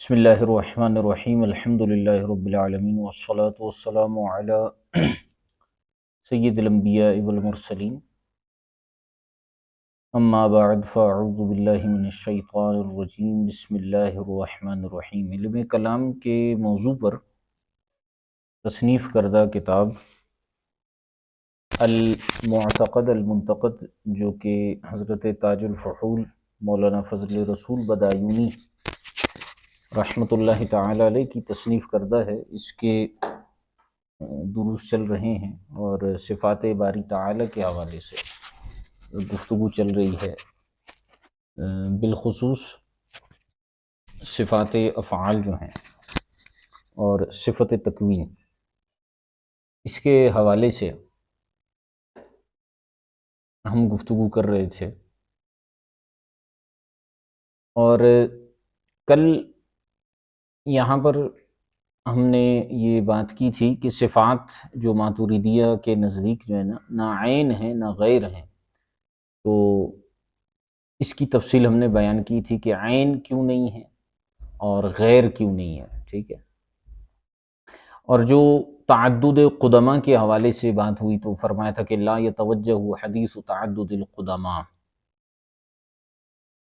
بسم اللہ الرحمن الرحیم الحمد للہ رب العالمین والصلاة والسلام علی سید الانبیاء والمرسلین اما بعد فاعوذ باللہ من الشیطان الرجیم بسم اللہ الرحمن الرحیم۔ علم کلام کے موضوع پر تصنیف کردہ کتاب المعتقد المنتقد، جو کہ حضرت تاج الفحول مولانا فضل رسول بدایونی رحمۃ اللہ تعالی علیہ کی تصنیف کردہ ہے، اس کے دروس چل رہے ہیں اور صفات باری تعالی کے حوالے سے گفتگو چل رہی ہے، بالخصوص صفات افعال جو ہیں اور صفت تکوین، اس کے حوالے سے ہم گفتگو کر رہے تھے۔ اور کل یہاں پر ہم نے یہ بات کی تھی کہ صفات جو ماتوریدیہ کے نزدیک جو ہے نہ عین ہیں نہ غیر ہیں، تو اس کی تفصیل ہم نے بیان کی تھی کہ عین کیوں نہیں ہے اور غیر کیوں نہیں ہے، ٹھیک ہے۔ اور جو تعدد قدماء کے حوالے سے بات ہوئی تو فرمایا تھا کہ لا یتوجہ حدیث تعدد القدماء،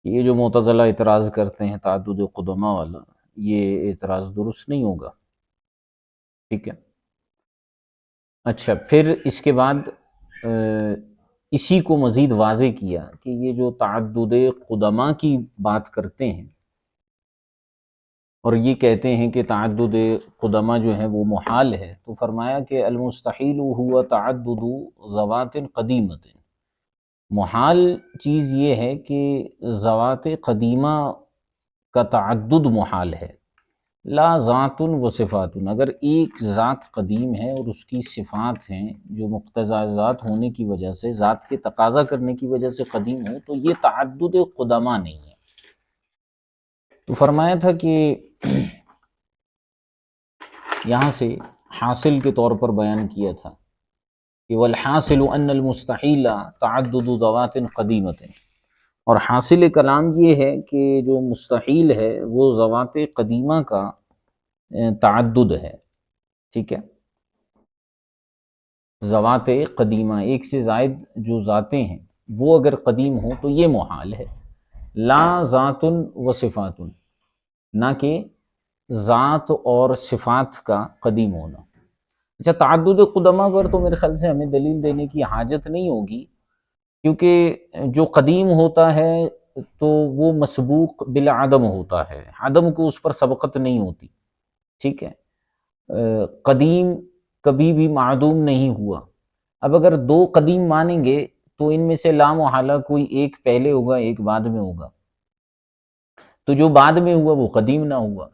یہ جو معتزلہ اعتراض کرتے ہیں تعدد قدماء والا، یہ اعتراض درست نہیں ہوگا، ٹھیک ہے۔ اچھا، پھر اس کے بعد اسی کو مزید واضح کیا کہ یہ جو تعدد قدماء کی بات کرتے ہیں اور یہ کہتے ہیں کہ تعدد قدماء جو ہے وہ محال ہے، تو فرمایا کہ المستحیل ہوا تعدد ذوات قدیمت، محال چیز یہ ہے کہ ذوات قدیمہ کا تعدد محال ہے، لا ذات و صفات، اگر ایک ذات قدیم ہے اور اس کی صفات ہیں جو مقتضی ذات ہونے کی وجہ سے، ذات کے تقاضا کرنے کی وجہ سے قدیم ہو، تو یہ تعدد قدماء نہیں ہے۔ تو فرمایا تھا کہ یہاں سے حاصل کے طور پر بیان کیا تھا کہ والحاصل ان المستحیل تعدد ذوات قدیمت، اور حاصل کلام یہ ہے کہ جو مستحیل ہے وہ ذوات قدیمہ کا تعدد ہے، ٹھیک ہے۔ ذوات قدیمہ، ایک سے زائد جو ذاتیں ہیں وہ اگر قدیم ہوں تو یہ محال ہے، لا ذات و صفات، نہ کہ ذات اور صفات کا قدیم ہونا۔ اچھا، تعدد قدماء پر تو میرے خیال سے ہمیں دلیل دینے کی حاجت نہیں ہوگی، کیونکہ جو قدیم ہوتا ہے تو وہ مسبوق بالعدم ہوتا ہے، عدم کو اس پر سبقت نہیں ہوتی، ٹھیک ہے۔ قدیم کبھی بھی معدوم نہیں ہوا۔ اب اگر دو قدیم مانیں گے تو ان میں سے لا محالہ کوئی ایک پہلے ہوگا ایک بعد میں ہوگا، تو جو بعد میں ہوا وہ قدیم نہ ہوا،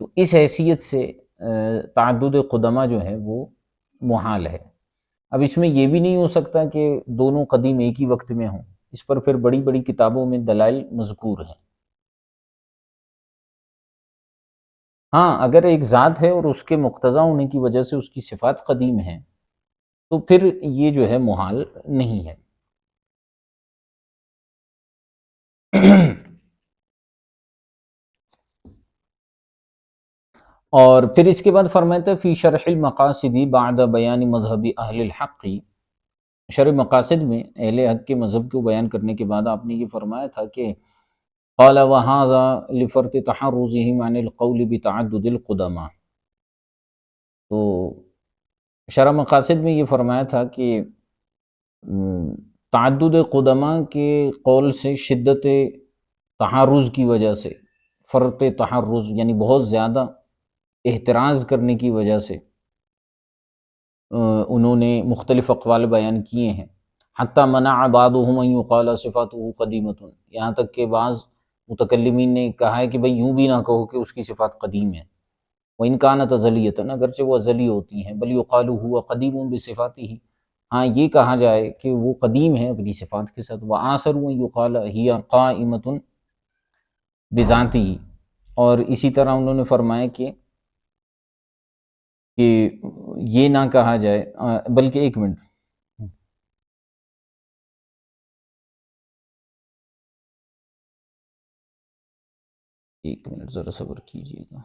تو اس حیثیت سے تعدد قدماء جو ہے وہ محال ہے۔ اب اس میں یہ بھی نہیں ہو سکتا کہ دونوں قدیم ایک ہی وقت میں ہوں، اس پر پھر بڑی بڑی کتابوں میں دلائل مذکور ہیں۔ ہاں، اگر ایک ذات ہے اور اس کے مقتضی ہونے کی وجہ سے اس کی صفات قدیم ہیں تو پھر یہ جو ہے محال نہیں ہے۔ اور پھر اس کے بعد فرماتا ہے فی شرح المقاصد بعد بیان مذہب اہل الحق، شرح مقاصد میں اہل حق کے مذہب کو بیان کرنے کے بعد آپ نے یہ فرمایا تھا کہ قال وَهَذَا لِفَرْطِ تَحَرُّزِهِمْ عَنِ الْقَوْلِ بِتَعَدُّدِ الْقُدَمَاء، تو شرح مقاصد میں یہ فرمایا تھا کہ تعدد قدماء کے قول سے شدت تحرز کی وجہ سے، فرط تحرز یعنی بہت زیادہ احتراز کرنے کی وجہ سے انہوں نے مختلف اقوال بیان کیے ہیں، حتی منع بعضهم ان يقال صفاته قدیمۃ، یہاں تک کہ بعض متکلمین نے کہا ہے کہ بھئی یوں بھی نہ کہو کہ اس کی صفات قدیم ہیں، وَإِن كَانَتْ أَزَلِيَّةً، اگرچہ وہ ازلی ہوتی ہیں، بل يقال هو قدیم بصفاته، ہاں یہ کہا جائے کہ وہ قدیم ہے اپنی صفات کے ساتھ، وَآثَرُ أَن يُقال هي قائمۃ بذاتہ، اور اسی طرح انہوں نے فرمایا کہ یہ نہ کہا جائے، بلکہ ایک منٹ، ایک منٹ ذرا صبر کیجیے گا.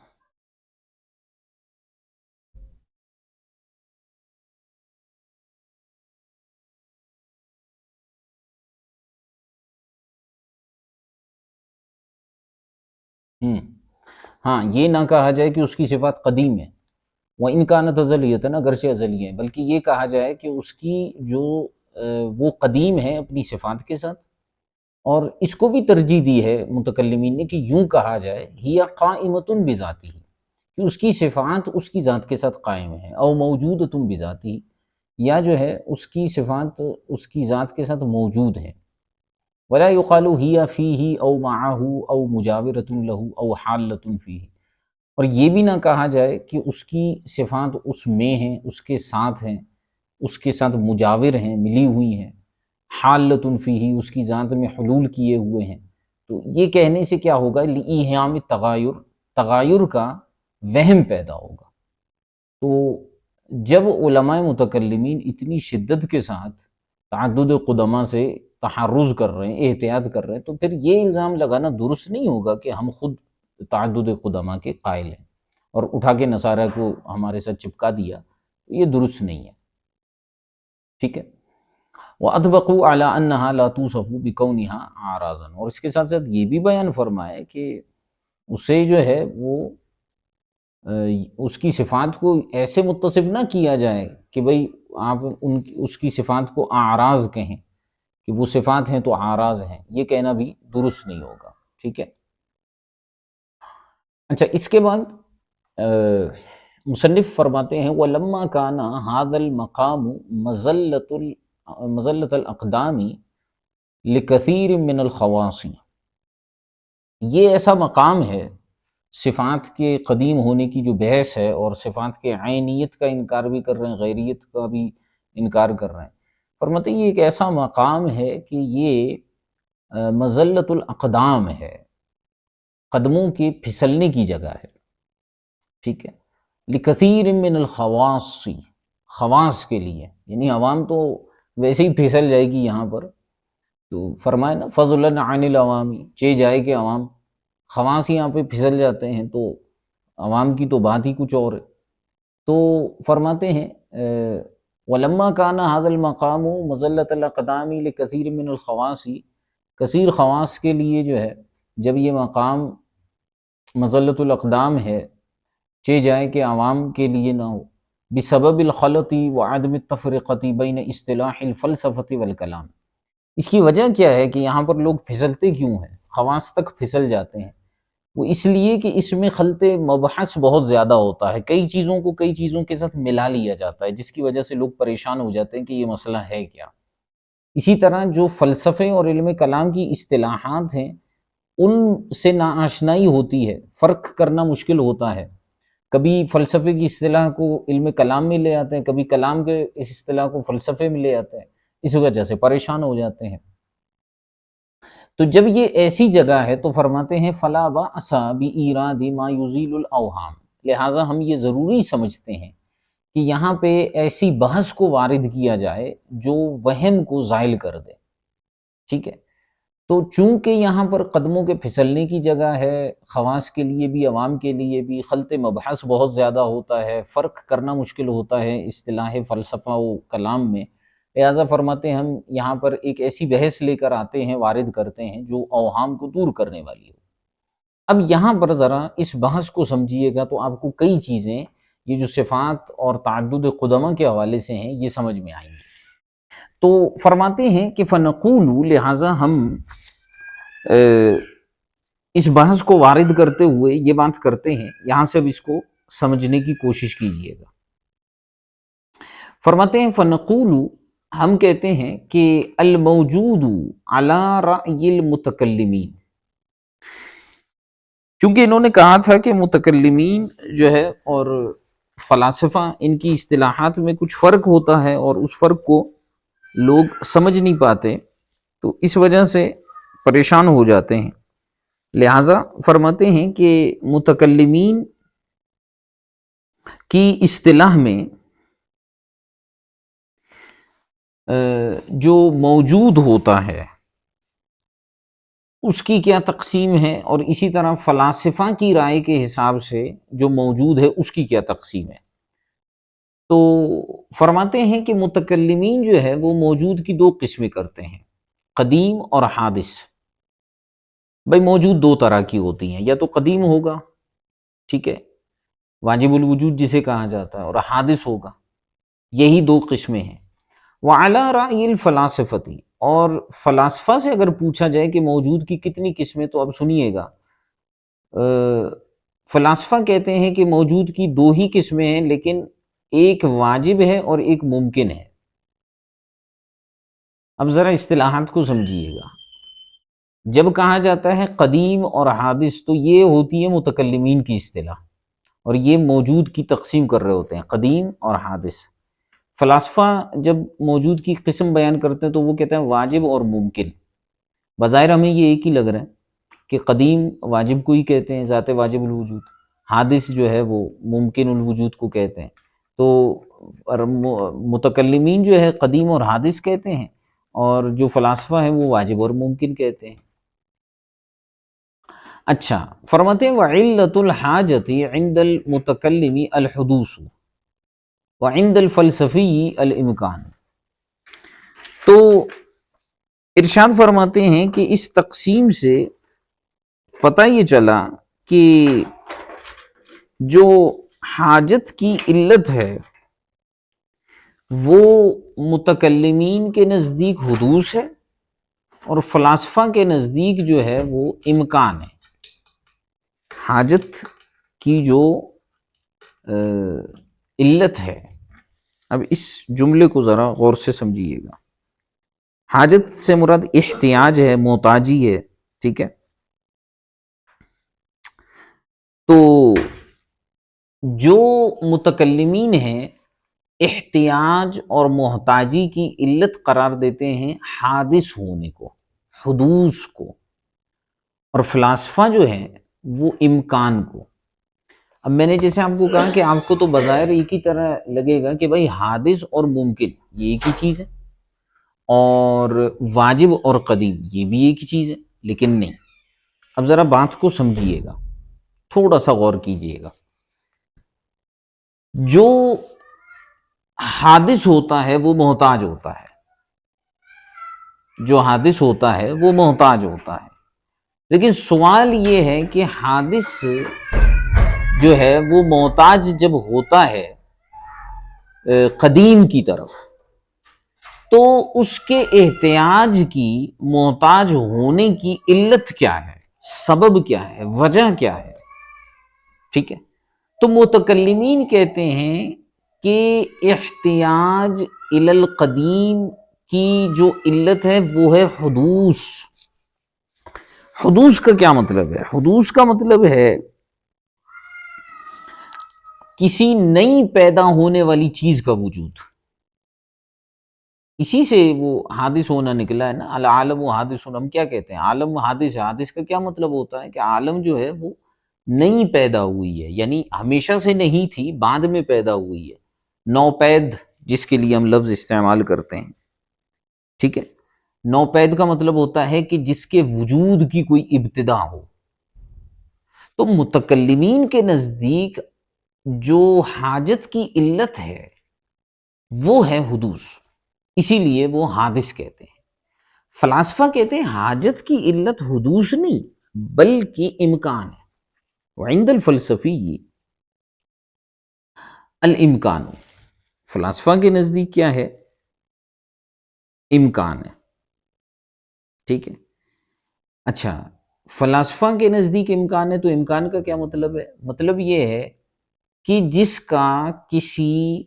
ہاں، یہ نہ کہا جائے کہ اس کی صفات قدیم ہے، وہ امکانت ازلیتاً، اگرچہ ازلی ہے، بلکہ یہ کہا جائے کہ اس کی جو وہ قدیم ہے اپنی صفات کے ساتھ. اور اس کو بھی ترجیح دی ہے متکلمین نے کہ یوں کہا جائے ہی قائمۃ بذاتہ، کہ اس کی صفات اس کی ذات کے ساتھ قائم ہے، او موجودۃ بذاتہ، یا جو ہے اس کی صفات اس کی ذات کے ساتھ موجود ہے. ولا یقال ہی فیہ او معہ او مجاورۃ لہ او حالۃ فیہ، اور یہ بھی نہ کہا جائے کہ اس کی صفات اس میں ہیں، اس کے ساتھ ہیں، اس کے ساتھ مجاور ہیں، ملی ہوئی ہیں، حالۃ فیہ، اس کی ذات میں حلول کیے ہوئے ہیں. تو یہ کہنے سے کیا ہوگا، لایحام تغایر، تغایر کا وہم پیدا ہوگا. تو جب علماء متکلمین اتنی شدت کے ساتھ تعدد قدماء سے تحرز کر رہے ہیں، احتیاط کر رہے ہیں، تو پھر یہ الزام لگانا درست نہیں ہوگا کہ ہم خود تعدد قدماء کے قائل ہیں اور اٹھا کے نصارہ کو ہمارے ساتھ چپکا دیا. یہ درست نہیں ہے. ٹھیک ہے. وَأَطْبَقُوا عَلَىٰ أَنَّهَا لَا تُوصَفُ بِكَوْنِهَا عَارَضًا، اور اس کے ساتھ ساتھ یہ بھی بیان فرمائے کہ اسے جو ہے وہ اس کی صفات کو ایسے متصف نہ کیا جائے کہ بھئی آپ اس کی صفات کو اعراض کہیں کہ وہ صفات ہیں تو اعراض ہیں، یہ کہنا بھی درست نہیں ہوگا. ٹھیک ہے. اچھا، اس کے بعد مصنف فرماتے ہیں وَلَمَّا كَانَ هَذَا الْمَقَامُ مَزَلَّةَ الْأَقْدَامِ لِكَثِيرٍ مِّنَ الْخَوَاصِ، یہ ایسا مقام ہے صفات کے قدیم ہونے کی جو بحث ہے، اور صفات کے عینیت کا انکار بھی کر رہے ہیں، غیریت کا بھی انکار کر رہے ہیں. فرماتے ہیں یہ ایک ایسا مقام ہے کہ یہ مزلۃ الاقدام ہے، قدموں کے پھسلنے کی جگہ ہے. ٹھیک ہے. لکثیر من الخواص، خواص کے لیے، یعنی عوام تو ویسے ہی پھسل جائے گی یہاں پر. تو فرمائے نا فضلا عن العوامی، چہ جائے کہ عوام، خواص یہاں پہ پھسل جاتے ہیں تو عوام کی تو بات ہی کچھ اور ہے. تو فرماتے ہیں وَلَمَّا كَانَ هَذَا الْمَقَامُ مَزَلَّةَ الْأَقْدَامِ لِكَثِيرٍ مِّنَ الْخَوَاصِ، کثیر خواص کے لیے جو ہے جب یہ مقام مزلۃ الاقدام ہے، چہ جائے کہ عوام کے لیے نہ ہو، بسبب الخلط وعدم التفرقۃ بین اصطلاح الفلسفۃ والکلام. اس کی وجہ کیا ہے کہ یہاں پر لوگ پھسلتے کیوں ہیں، خواص تک پھسل جاتے ہیں؟ وہ اس لیے کہ اس میں خلط مبحث بہت زیادہ ہوتا ہے، کئی چیزوں کو کئی چیزوں کے ساتھ ملا لیا جاتا ہے، جس کی وجہ سے لوگ پریشان ہو جاتے ہیں کہ یہ مسئلہ ہے کیا. اسی طرح جو فلسفے اور علم کلام کی اصطلاحات ہیں ان سے ناآشنائی ہوتی ہے، فرق کرنا مشکل ہوتا ہے. کبھی فلسفے کی اصطلاح کو علم کلام میں لے آتے ہیں، کبھی کلام کے اس اصطلاح کو فلسفے میں لے آتے ہیں، اس وجہ سے پریشان ہو جاتے ہیں. تو جب یہ ایسی جگہ ہے تو فرماتے ہیں فلا بأس بإیراد ما یزیل الاوہام، لہٰذا ہم یہ ضروری سمجھتے ہیں کہ یہاں پہ ایسی بحث کو وارد کیا جائے جو وہم کو زائل کر دے. ٹھیک ہے. تو چونکہ یہاں پر قدموں کے پھسلنے کی جگہ ہے، خواص کے لیے بھی عوام کے لیے بھی خلط مبحث بہت زیادہ ہوتا ہے، فرق کرنا مشکل ہوتا ہے اصطلاح فلسفہ و کلام میں، لہٰذا فرماتے ہیں ہم یہاں پر ایک ایسی بحث لے کر آتے ہیں، وارد کرتے ہیں جو اوہام کو دور کرنے والی ہو. اب یہاں پر ذرا اس بحث کو سمجھیے گا تو آپ کو کئی چیزیں یہ جو صفات اور تعدد قدماء کے حوالے سے ہیں یہ سمجھ میں آئیں گی. تو فرماتے ہیں کہ فنقول، لہٰذا ہم اس بحث کو وارد کرتے ہوئے یہ بات کرتے ہیں، یہاں سے اب اس کو سمجھنے کی کوشش کیجیے گا. فرماتے ہیں فنقول، ہم کہتے ہیں کہ الموجود علی رأی المتکلمین، چونکہ انہوں نے کہا تھا کہ متکلمین جو ہے اور فلاسفہ ان کی اصطلاحات میں کچھ فرق ہوتا ہے اور اس فرق کو لوگ سمجھ نہیں پاتے، تو اس وجہ سے پریشان ہو جاتے ہیں. لہٰذا فرماتے ہیں کہ متکلمین کی اصطلاح میں جو موجود ہوتا ہے اس کی کیا تقسیم ہے، اور اسی طرح فلاسفہ کی رائے کے حساب سے جو موجود ہے اس کی کیا تقسیم ہے۔ تو فرماتے ہیں کہ متکلمین جو ہے وہ موجود کی دو قسمیں کرتے ہیں، قدیم اور حادث۔ بھئی موجود دو طرح کی ہوتی ہیں، یا تو قدیم ہوگا، ٹھیک ہے، واجب الوجود جسے کہا جاتا ہے، اور حادث ہوگا، یہی دو قسمیں ہیں۔ وعلی رأی الفلاسفتی، اور فلاسفہ سے اگر پوچھا جائے کہ موجود کی کتنی قسمیں، تو اب سنیے گا، فلاسفہ کہتے ہیں کہ موجود کی دو ہی قسمیں ہیں، لیکن ایک واجب ہے اور ایک ممکن ہے۔ اب ذرا اصطلاحات کو سمجھیے گا، جب کہا جاتا ہے قدیم اور حادث تو یہ ہوتی ہے متکلمین کی اصطلاح، اور یہ موجود کی تقسیم کر رہے ہوتے ہیں، قدیم اور حادث۔ فلاسفہ جب موجود کی قسم بیان کرتے ہیں تو وہ کہتے ہیں واجب اور ممکن۔ بظاہر ہمیں یہ ایک ہی لگ رہا ہے کہ قدیم واجب کو ہی کہتے ہیں، ذات واجب الوجود، حادث جو ہے وہ ممکن الوجود کو کہتے ہیں۔ تو متکلمین جو ہے قدیم اور حادث کہتے ہیں، اور جو فلاسفہ ہیں وہ واجب اور ممکن کہتے ہیں۔ اچھا، فرماتے ہیں وعلت الحاجت عند المتکلم الحدوث وعند الفلسفی الامکان۔ تو ارشاد فرماتے ہیں کہ اس تقسیم سے پتہ یہ چلا کہ جو حاجت کی علت ہے وہ متکلمین کے نزدیک حدوث ہے، اور فلاسفہ کے نزدیک جو ہے وہ امکان ہے۔ حاجت کی جو علت ہے، اب اس جملے کو ذرا غور سے سمجھیے گا۔ حاجت سے مراد احتیاج ہے، محتاجی ہے، ٹھیک ہے۔ تو جو متکلمین ہیں احتیاج اور محتاجی کی علت قرار دیتے ہیں حادث ہونے کو، حدوث کو، اور فلاسفہ جو ہے وہ امکان کو۔ اب میں نے جیسے آپ کو کہا کہ آپ کو تو بظاہر ایک ہی طرح لگے گا کہ بھائی حادث اور ممکن یہ ایک ہی چیز ہے، اور واجب اور قدیم یہ بھی ایک ہی چیز ہے، لیکن نہیں۔ اب ذرا بات کو سمجھیے گا، تھوڑا سا غور کیجیے گا۔ جو حادث ہوتا ہے وہ محتاج ہوتا ہے، جو حادث ہوتا ہے وہ محتاج ہوتا ہے، لیکن سوال یہ ہے کہ حادث جو ہے وہ محتاج جب ہوتا ہے قدیم کی طرف، تو اس کے احتیاج کی، محتاج ہونے کی علت کیا ہے، سبب کیا ہے، وجہ کیا ہے، ٹھیک ہے۔ تو متکلمین کہتے ہیں کہ احتیاج الی القدیم کی جو علت ہے وہ ہے حدوث۔ حدوث کا کیا مطلب ہے؟ حدوث کا مطلب ہے کسی نئی پیدا ہونے والی چیز کا وجود۔ اسی سے وہ حادث ہونا نکلا ہے نا، العالم حادث، ہم کیا کہتے ہیں؟ عالم حادث ہے۔ حادث کا کیا مطلب ہوتا ہے کہ عالم جو ہے وہ نئی پیدا ہوئی ہے، یعنی ہمیشہ سے نہیں تھی، بعد میں پیدا ہوئی ہے، نوپید جس کے لیے ہم لفظ استعمال کرتے ہیں، ٹھیک ہے۔ نوپید کا مطلب ہوتا ہے کہ جس کے وجود کی کوئی ابتدا ہو۔ تو متکلمین کے نزدیک جو حاجت کی علت ہے وہ ہے حدوث، اسی لیے وہ حادث کہتے ہیں۔ فلاسفہ کہتے ہیں حاجت کی علت حدوث نہیں بلکہ امکان ہے۔ وعند الفلسفی الامکان، فلاسفہ کے نزدیک کیا ہے؟ امکان ہے، ٹھیک ہے۔ اچھا، فلاسفہ کے نزدیک امکان ہے، تو امکان کا کیا مطلب ہے؟ مطلب یہ ہے کہ جس کا کسی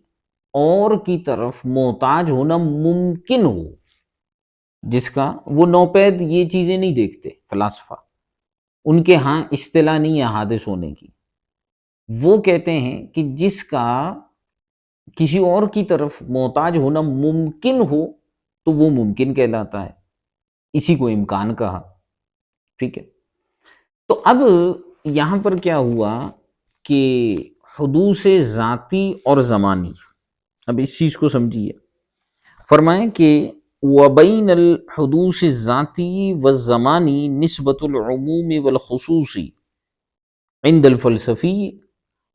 اور کی طرف محتاج ہونا ممکن ہو، جس کا وہ نوپید یہ چیزیں نہیں دیکھتے فلاسفہ، ان کے ہاں اصطلاح نہیں ہے حادث ہونے کی۔ وہ کہتے ہیں کہ جس کا کسی اور کی طرف محتاج ہونا ممکن ہو تو وہ ممکن کہلاتا ہے، اسی کو امکان کہا، ٹھیک ہے۔ تو اب یہاں پر کیا ہوا کہ حدوث ذاتی اور زمانی، اب اس چیز کو سمجھیے۔ فرمائیں کہ وبین الحدوث الذاتی والزمانی نسبت العموم والخصوص عند الفلسفی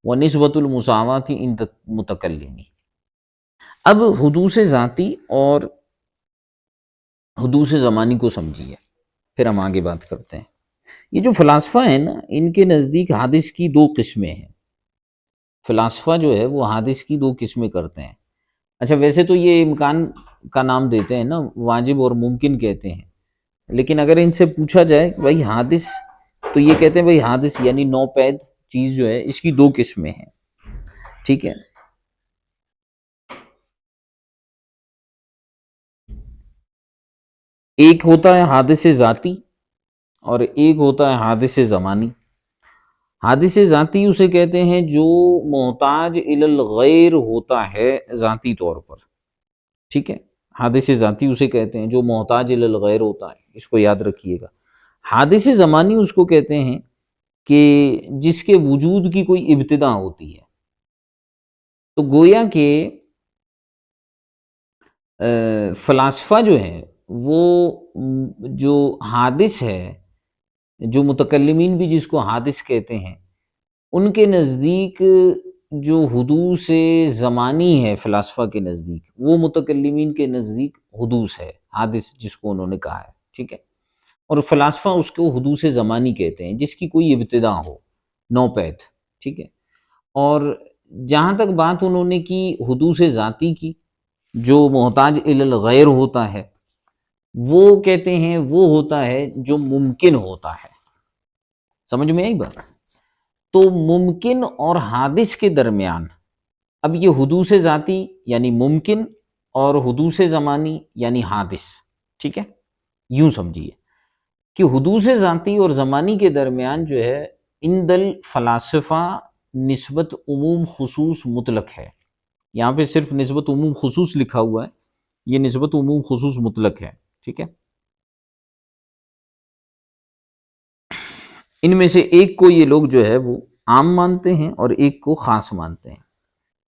ونسبت المساوات عند المتکلم۔ اب حدوث ذاتی اور حدوث زمانی کو سمجھیے، پھر ہم آگے بات کرتے ہیں۔ یہ جو فلاسفہ ہیں نا، ان کے نزدیک حادث کی دو قسمیں ہیں۔ فلاسفہ جو ہے وہ حادث کی دو قسمیں کرتے ہیں۔ اچھا، ویسے تو یہ امکان کا نام دیتے ہیں نا، واجب اور ممکن کہتے ہیں، لیکن اگر ان سے پوچھا جائے کہ بھائی حادث، تو یہ کہتے ہیں بھائی حادث یعنی نوپید چیز جو ہے اس کی دو قسمیں ہیں، ٹھیک ہے۔ ایک ہوتا ہے حادث ذاتی اور ایک ہوتا ہے حادث زمانی۔ حادث ذاتی اسے کہتے ہیں جو محتاج الی الغیر ہوتا ہے ذاتی طور پر، ٹھیک ہے۔ حادث ذاتی اسے کہتے ہیں جو محتاج الی الغیر ہوتا ہے، اس کو یاد رکھیے گا۔ حادث زمانی اس کو کہتے ہیں کہ جس کے وجود کی کوئی ابتدا ہوتی ہے۔ تو گویا کہ فلاسفہ جو ہے وہ جو حادث ہے، جو متکلمین بھی جس کو حادث کہتے ہیں، ان کے نزدیک جو حدوث زمانی ہے فلاسفہ کے نزدیک، وہ متکلمین کے نزدیک حدوث ہے، حادث جس کو انہوں نے کہا ہے، ٹھیک ہے۔ اور فلاسفہ اس کو حدوث زمانی کہتے ہیں جس کی کوئی ابتدا ہو، نوپید، ٹھیک ہے۔ اور جہاں تک بات انہوں نے کی حدوث ذاتی کی، جو محتاج الی الغیر ہوتا ہے، وہ کہتے ہیں وہ ہوتا ہے جو ممکن ہوتا ہے۔ سمجھ میں آئی بات؟ تو ممکن اور حادث کے درمیان اب یہ حدوث ذاتی یعنی ممکن اور حدوث زمانی یعنی حادث، ٹھیک ہے۔ یوں سمجھیے کہ حدوث ذاتی اور زمانی کے درمیان جو ہے عند الفلاسفہ نسبت عموم خصوص مطلق ہے۔ یہاں پہ صرف نسبت عموم خصوص لکھا ہوا ہے، یہ نسبت عموم خصوص مطلق ہے، ٹھیک ہے۔ ان میں سے ایک کو یہ لوگ جو ہے وہ عام مانتے ہیں اور ایک کو خاص مانتے ہیں۔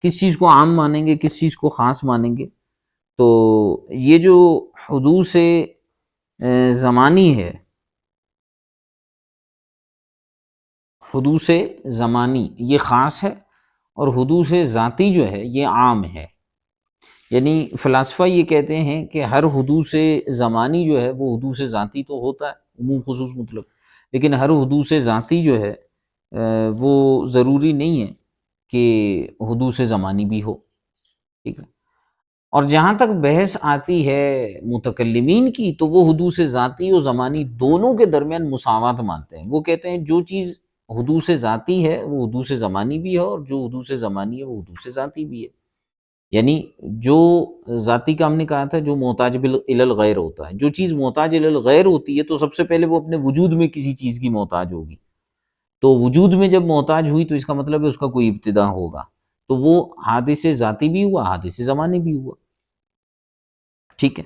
کس چیز کو عام مانیں گے، کس چیز کو خاص مانیں گے؟ تو یہ جو حدوث زمانی ہے، حدوث زمانی یہ خاص ہے، اور حدوث ذاتی جو ہے یہ عام ہے۔ یعنی فلاسفہ یہ کہتے ہیں کہ ہر حدوث زمانی جو ہے وہ حدوث ذاتی تو ہوتا ہے، عموم خصوص مطلق، لیکن ہر حدوث ذاتی جو ہے وہ ضروری نہیں ہے کہ حدوث زمانی بھی ہو، ٹھیک ہے۔ اور جہاں تک بحث آتی ہے متکلمین کی، تو وہ حدوث ذاتی اور زمانی دونوں کے درمیان مساوات مانتے ہیں۔ وہ کہتے ہیں جو چیز حدوث ذاتی ہے وہ حدوث زمانی بھی ہے، اور جو حدوث زمانی ہے وہ حدوث ذاتی بھی ہے۔ یعنی جو ذاتی کا ہم نے کہا تھا جو محتاج الی الغیر ہوتا ہے، جو چیز محتاج الی الغیر ہوتی ہے تو سب سے پہلے وہ اپنے وجود میں کسی چیز کی محتاج ہوگی۔ تو وجود میں جب محتاج ہوئی تو اس کا مطلب ہے اس کا کوئی ابتدا ہوگا، تو وہ حادث ذاتی بھی ہوا، حادث زمانی بھی ہوا، ٹھیک ہے۔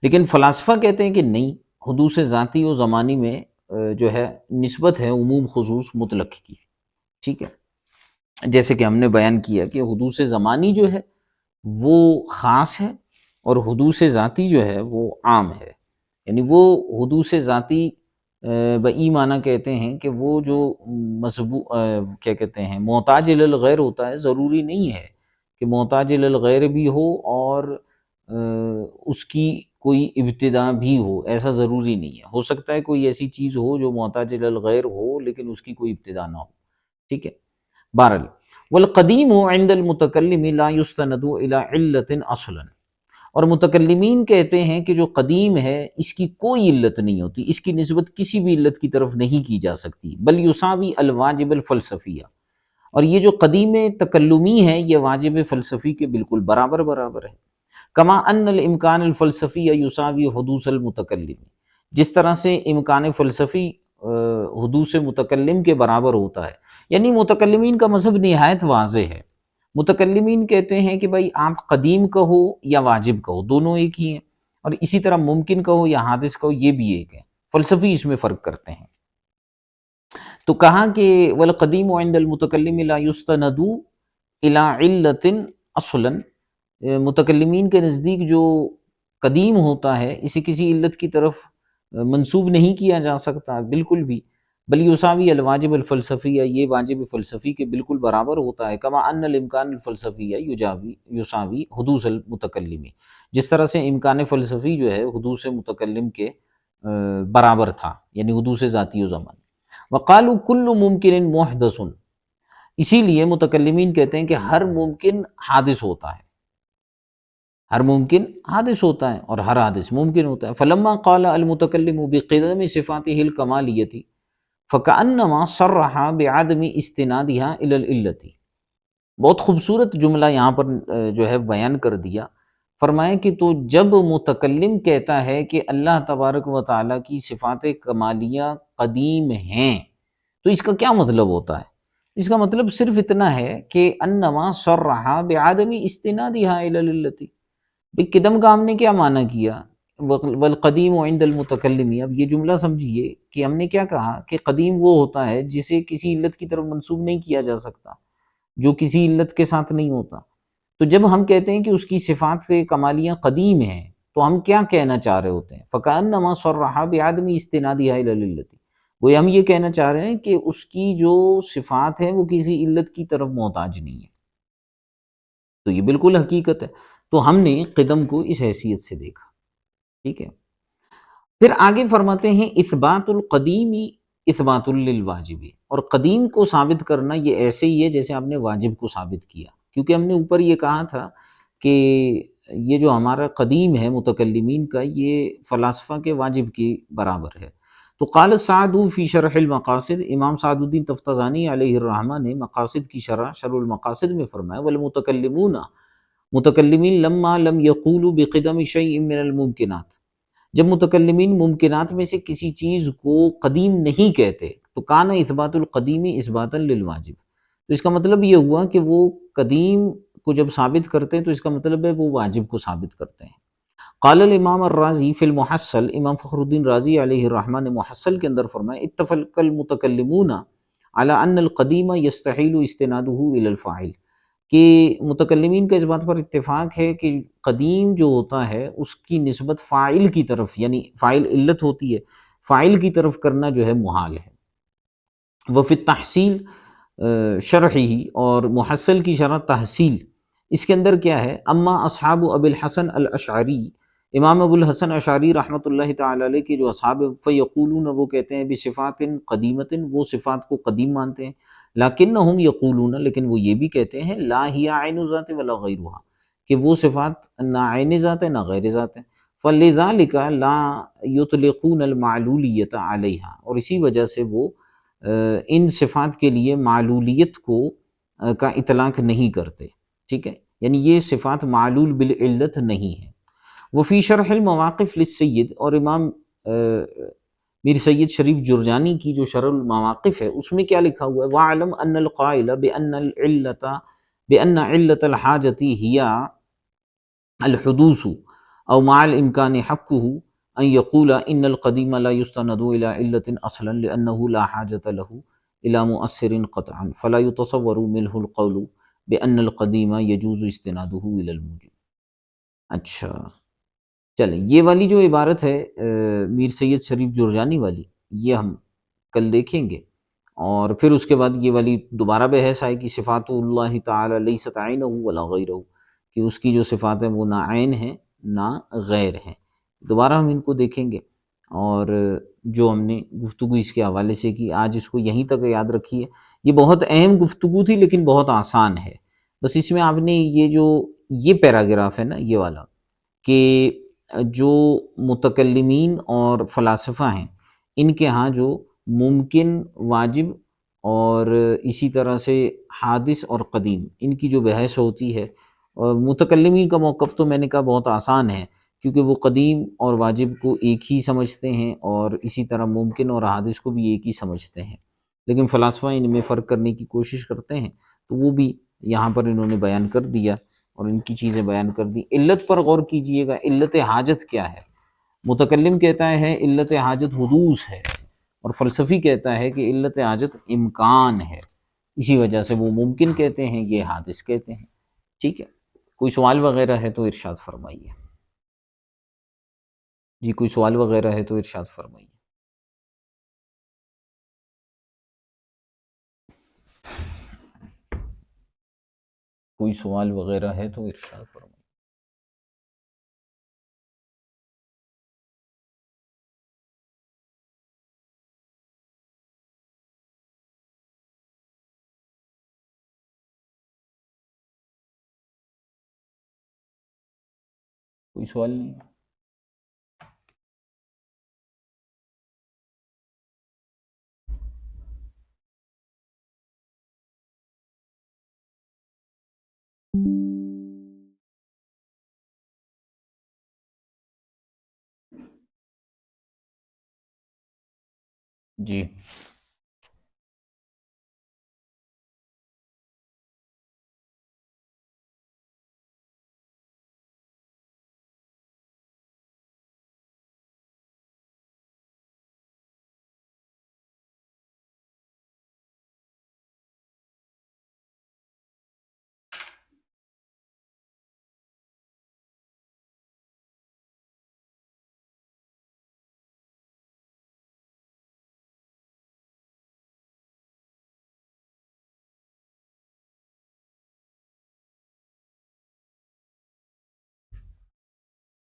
لیکن فلاسفہ کہتے ہیں کہ نہیں، حدوث ذاتی و زمانی میں جو ہے نسبت ہے عموم خصوص مطلق کی، ٹھیک ہے۔ جیسے کہ ہم نے بیان کیا کہ حدوث زمانی جو ہے وہ خاص ہے، اور حدوث ذاتی جو ہے وہ عام ہے۔ یعنی وہ حدوث ذاتی بئی معنی کہتے ہیں کہ وہ جو کیا کہتے ہیں محتاج الی الغیر ہوتا ہے، ضروری نہیں ہے کہ محتاج الی الغیر بھی ہو اور اس کی کوئی ابتدا بھی ہو، ایسا ضروری نہیں ہے۔ ہو سکتا ہے کوئی ایسی چیز ہو جو محتاج الی الغیر ہو لیکن اس کی کوئی ابتدا نہ ہو، ٹھیک ہے۔ بہرحال والقدیم عند المتکلم لا یستند الی علت اصلا، اور متکلمین کہتے ہیں کہ جو قدیم ہے اس کی کوئی علت نہیں ہوتی، اس کی نسبت کسی بھی علت کی طرف نہیں کی جا سکتی، بل یساوی الواجب الفلسفیہ، اور یہ جو قدیم تکلمی ہے یہ واجب فلسفی کے بالکل برابر برابر ہے۔ کما ان الامکان الفلسفی یساوی حدوث المتکلم، جس طرح سے امکان فلسفی حدوث متکلم کے برابر ہوتا ہے۔ یعنی متکلمین کا مذہب نہایت واضح ہے۔ متکلمین کہتے ہیں کہ بھائی آپ قدیم کہو یا واجب کہو، دونوں ایک ہی ہیں، اور اسی طرح ممکن کہو یا حادث کہو، یہ بھی ایک ہے۔ فلسفی اس میں فرق کرتے ہیں۔ تو کہا کہ والقدیم عند المتکلم لا یستند الی علت اصلا، متکلمین کے نزدیک جو قدیم ہوتا ہے اسے کسی علت کی طرف منسوب نہیں کیا جا سکتا بالکل بھی، بل یساوی الواجب الفلسفیہ، یہ واجب فلسفی کے بالکل برابر ہوتا ہے، کما ان الامکان الفلسفیہ یساوی حدوث المتکلمی، جس طرح سے امکان فلسفی جو ہے حدوث متکلم کے برابر تھا، یعنی حدوث ذاتی و زمان۔ وقالوا کل ممکن محدث، اسی لیے متکلمین کہتے ہیں کہ ہر ممکن حادث ہوتا ہے، ہر ممکن حادث ہوتا ہے اور ہر حادث ممکن ہوتا ہے۔ فلما قال المتکلم بقدم صفاته الکمالیۃ فکأنما صرح بعدم استنادها الى العلت، بہت خوبصورت جملہ یہاں پر جو ہے بیان کر دیا، فرمائے کہ تو جب متکلم کہتا ہے کہ اللہ تبارک و تعالیٰ کی صفات کمالیہ قدیم ہیں، تو اس کا کیا مطلب ہوتا ہے؟ اس کا مطلب صرف اتنا ہے کہ انما صرح بعدم استنادها الى العلت، بھئی قدم کا ہم نے کیا معنی کیا، والقدیم عند المتکلم، اب یہ جملہ سمجھیے کہ ہم نے کیا کہا کہ قدیم وہ ہوتا ہے جسے کسی علت کی طرف منسوب نہیں کیا جا سکتا، جو کسی علت کے ساتھ نہیں ہوتا۔ تو جب ہم کہتے ہیں کہ اس کی صفات کمالیاں قدیم ہیں تو ہم کیا کہنا چاہ رہے ہوتے ہیں؟ فَكَأَنَّمَا صَرَّحَ بِعَدْمِ اسْتِنَادِهَا إِلَى الْعِلَّةِ، وہ ہم یہ کہنا چاہ رہے ہیں کہ اس کی جو صفات ہیں وہ کسی علت کی طرف محتاج نہیں ہے، تو یہ بالکل حقیقت ہے۔ تو ہم نے قدم کو اس حیثیت سے دیکھا، ٹھیک ہے۔ پھر آگے فرماتے ہیں اثبات القدیمی اثبات للواجب، اور قدیم کو ثابت کرنا یہ ایسے ہی ہے جیسے آپ نے واجب کو ثابت کیا، کیونکہ ہم نے اوپر یہ کہا تھا کہ یہ جو ہمارا قدیم ہے متکلمین کا، یہ فلاسفہ کے واجب کی برابر ہے۔ تو قال سعد فی شرح المقاصد، امام سعد الدین تفتزانی علیہ الرحمہ نے مقاصد کی شرح المقاصد میں فرمایا والمتکلمون، متکلمین لما لم یقولوا بقدم شیء من الممکنات، جب متکلمین ممکنات میں سے کسی چیز کو قدیم نہیں کہتے تو کان اثبات القدیمی اثباتا للواجب، تو اس کا مطلب یہ ہوا کہ وہ قدیم کو جب ثابت کرتے ہیں تو اس کا مطلب ہے وہ واجب کو ثابت کرتے ہیں۔ قال الامام الرازی فی المحصل، امام فخر الدین رازی علیہ الرحمہ نے محصل کے اندر فرمایا اتفق المتکلمون علی ان القدیم یستحیل استنادہ الی الفاعل، کہ متکلمین کا اس بات پر اتفاق ہے کہ قدیم جو ہوتا ہے اس کی نسبت فاعل کی طرف، یعنی فاعل علت ہوتی ہے، فاعل کی طرف کرنا جو ہے محال ہے۔ وفی التحصیل شرحی، اور محصل کی شرح تحصیل، اس کے اندر کیا ہے، اما اصحاب ابی الحسن الاشعری، امام ابو الحسن اشعری رحمۃ اللہ تعالی علیہ کے جو اصحاب فیقولون، وہ کہتے ہیں بصفات قدیمۃ، وہ صفات کو قدیم مانتے ہیں، لیکنہم یقولون، لیکن وہ یہ بھی کہتے ہیں لا ہی عین ذات ولا غیرها، کہ وہ صفات نہ عین ذات ہے نہ غیر ذات ہے، فلذلک لا یطلقون المعلولیۃ علیہا، اور اسی وجہ سے وہ ان صفات کے لیے معلولیت کو کا اطلاق نہیں کرتے، ٹھیک ہے، یعنی یہ صفات معلول بالعلت نہیں ہے۔ وفی شرح المواقف للسید، اور امام میر سید شریف جرجانی کی جو شرح المواقف ہے اس میں کیا لکھا ہوا ہے، وَعْلَمْ أَنَّ الْقَائِلَ بِأَنَّ عِلَّةَ الْحَاجَةِ هِيَ الْحُدُوثُ أَوْ مَعَ الْإِمْكَانِ حَقُّهُ ان یقول ان القدیم لا یستند الى علت اصلا لانه لا حاجۃ له الى مؤثر قطعا فلا يتصور منه القول بان القدیم یجوز استناده الى الموجب۔ اچھا چلیں، یہ والی جو عبارت ہے میر سید شریف جرجانی والی، یہ ہم کل دیکھیں گے، اور پھر اس کے بعد یہ والی دوبارہ بحث آئے کہ صفات اللہ تعالی لیست عینہ ولا غیرہ، کہ اس کی جو صفات ہیں وہ نہ عین ہیں نہ غیر ہیں، دوبارہ ہم ان کو دیکھیں گے۔ اور جو ہم نے گفتگو اس کے حوالے سے کی، آج اس کو یہیں تک یاد رکھیے، یہ بہت اہم گفتگو تھی لیکن بہت آسان ہے، بس اس میں آپ نے یہ پیراگراف ہے نا یہ والا، کہ جو متکلمین اور فلاسفہ ہیں ان کے ہاں جو ممکن، واجب اور اسی طرح سے حادث اور قدیم، ان کی جو بحث ہوتی ہے، اور متکلمین کا موقف تو میں نے کہا بہت آسان ہے، کیونکہ وہ قدیم اور واجب کو ایک ہی سمجھتے ہیں اور اسی طرح ممکن اور حادث کو بھی ایک ہی سمجھتے ہیں، لیکن فلاسفہ ان میں فرق کرنے کی کوشش کرتے ہیں، تو وہ بھی یہاں پر انہوں نے بیان کر دیا اور ان کی چیزیں بیان کر دی۔ علت پر غور کیجئے گا، علت حاجت کیا ہے؟ متکلم کہتا ہے علت حاجت حدوث ہے، اور فلسفی کہتا ہے کہ علت حاجت امکان ہے، اسی وجہ سے وہ ممکن کہتے ہیں، یہ حادث کہتے ہیں۔ ٹھیک ہے، کوئی سوال وغیرہ ہے تو ارشاد فرمائیے۔ جی کوئی سوال وغیرہ ہے تو ارشاد فرمائیے۔ کوئی سوال وغیرہ ہے تو ارشاد فرمائیے۔ کوئی سوال نہیں؟ جی